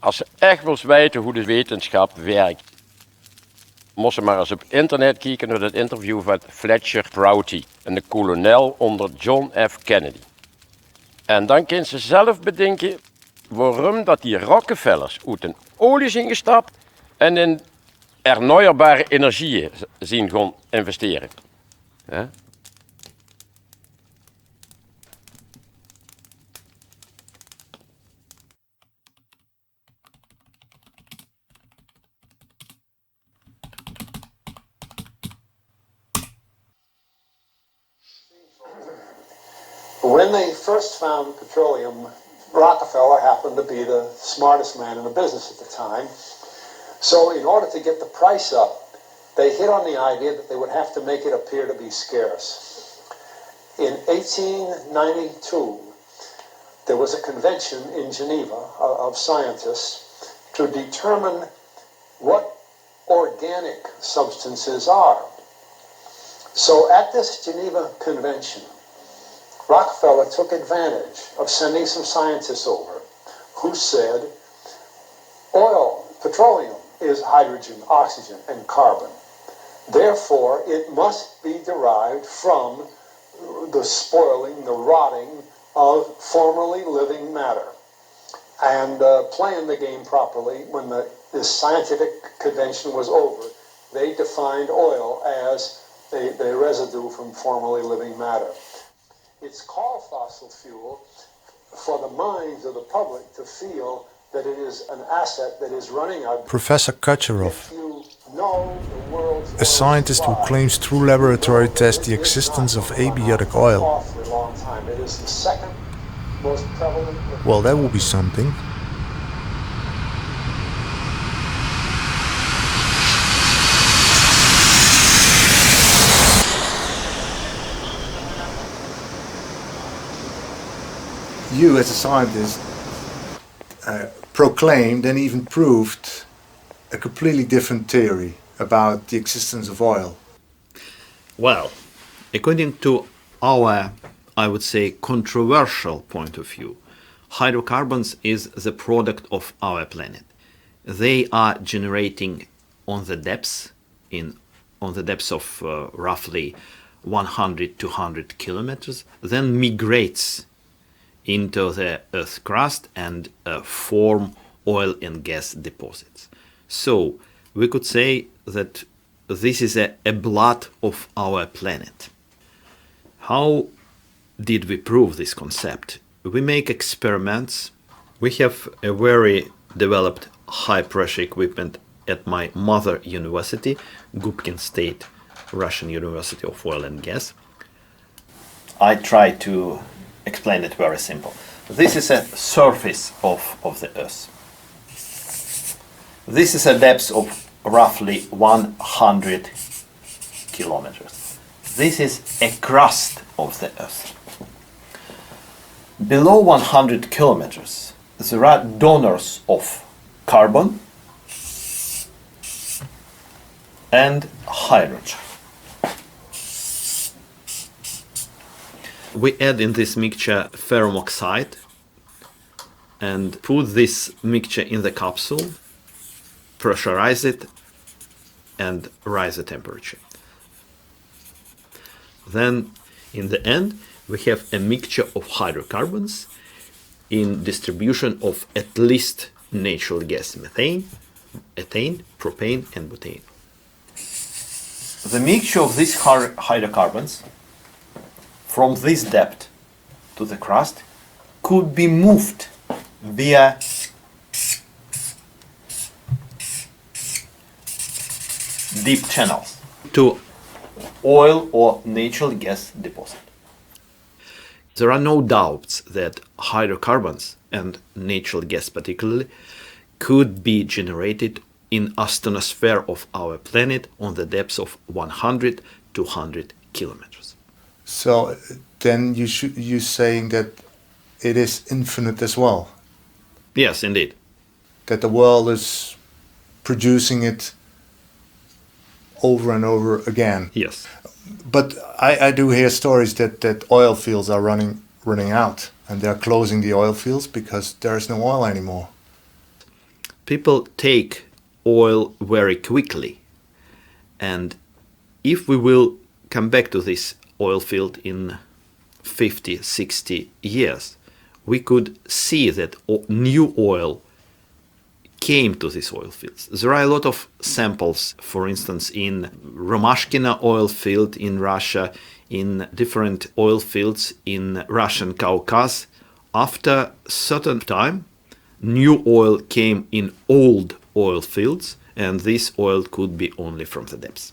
Als je echt wilt weten hoe de wetenschap werkt, moest je maar eens op internet kijken naar het interview van Fletcher Prouty, een kolonel onder John F. Kennedy. En dan kun je zelf bedenken waarom dat die Rockefellers uit een olie zijn gestapt en in erneuerbare energieën zien gaan investeren. Ja? When they first found petroleum, Rockefeller happened to be the smartest man in the business at the time. So in order to get the price up, they hit on the idea that they would have to make it appear to be scarce. In 1892, there was a convention in Geneva of scientists to determine what organic substances are. So at this Geneva convention, Rockefeller took advantage of sending some scientists over who said oil, petroleum, is hydrogen, oxygen, and carbon. Therefore, it must be derived from the spoiling, the rotting of formerly living matter. And playing the game properly, when this scientific convention was over, they defined oil as a residue from formerly living matter. It's called fossil fuel for the minds of the public to feel that it is an asset that is running out. Professor Kacharov, a scientist who claims through laboratory tests the existence of abiotic oil. Well, that will be something. You, as a scientist, proclaimed and even proved a completely different theory about the existence of oil. Well, according to our, I would say, controversial point of view, hydrocarbons is the product of our planet. They are generating on the depths of roughly 100-200 kilometers, then migrates into the Earth's crust and form oil and gas deposits. So we could say that this is a blood of our planet. How did we prove this concept? We make experiments. We have a very developed high-pressure equipment at my mother university, Gubkin State, Russian University of Oil and Gas. I try to explain it very simple. This is a surface of the Earth. This is a depth of roughly 100 kilometers. This is a crust of the Earth. Below 100 kilometers, there are donors of carbon and hydrogen. We add in this mixture ferrum oxide and put this mixture in the capsule, pressurize it and raise the temperature. Then in the end we have a mixture of hydrocarbons in distribution of at least natural gas methane, ethane, propane and butane. The mixture of these hydrocarbons from this depth to the crust could be moved via deep channels to oil or natural gas deposit. There are no doubts that hydrocarbons and natural gas particularly could be generated in astronosphere of our planet on the depths of 100 to 100 kilometers. So then you're saying that it is infinite as well? Yes, indeed. That the world is producing it over and over again? Yes. But I do hear stories that oil fields are running out and they're closing the oil fields because there is no oil anymore. People take oil very quickly. And if we will come back to this oil field in 50, 60 years, we could see that new oil came to these oil fields. There are a lot of samples, for instance, in Romashkina oil field in Russia, in different oil fields in Russian Caucasus. After a certain time, new oil came in old oil fields, and this oil could be only from the depths.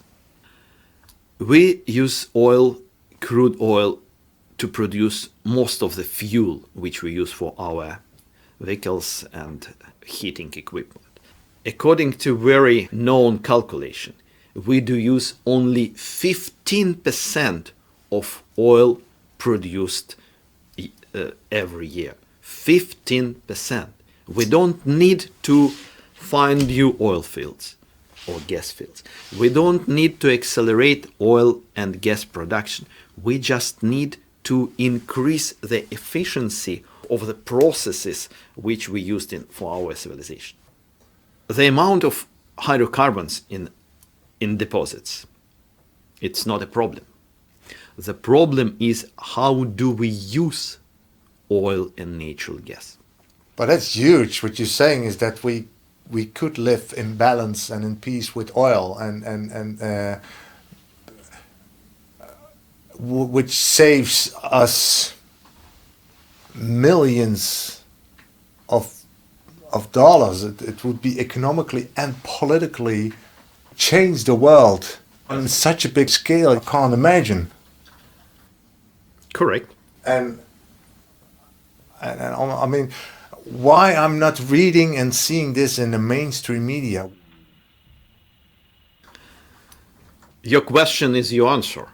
We use oil, crude oil, to produce most of the fuel which we use for our vehicles and heating equipment. According to very known calculation, we do use only 15% of oil produced every year. 15%. We don't need to find new oil fields or gas fields. We don't need to accelerate oil and gas production. We just need to increase the efficiency of the processes which we used for our civilization. The amount of hydrocarbons in deposits, it's not a problem. The problem is how do we use oil and natural gas. But that's huge. What you're saying is that we could live in balance and in peace with oil, and which saves us millions of dollars. It would be economically and politically change the world on such a big scale. I can't imagine. Correct. And I mean, why I'm not reading and seeing this in the mainstream media? Your question is your answer.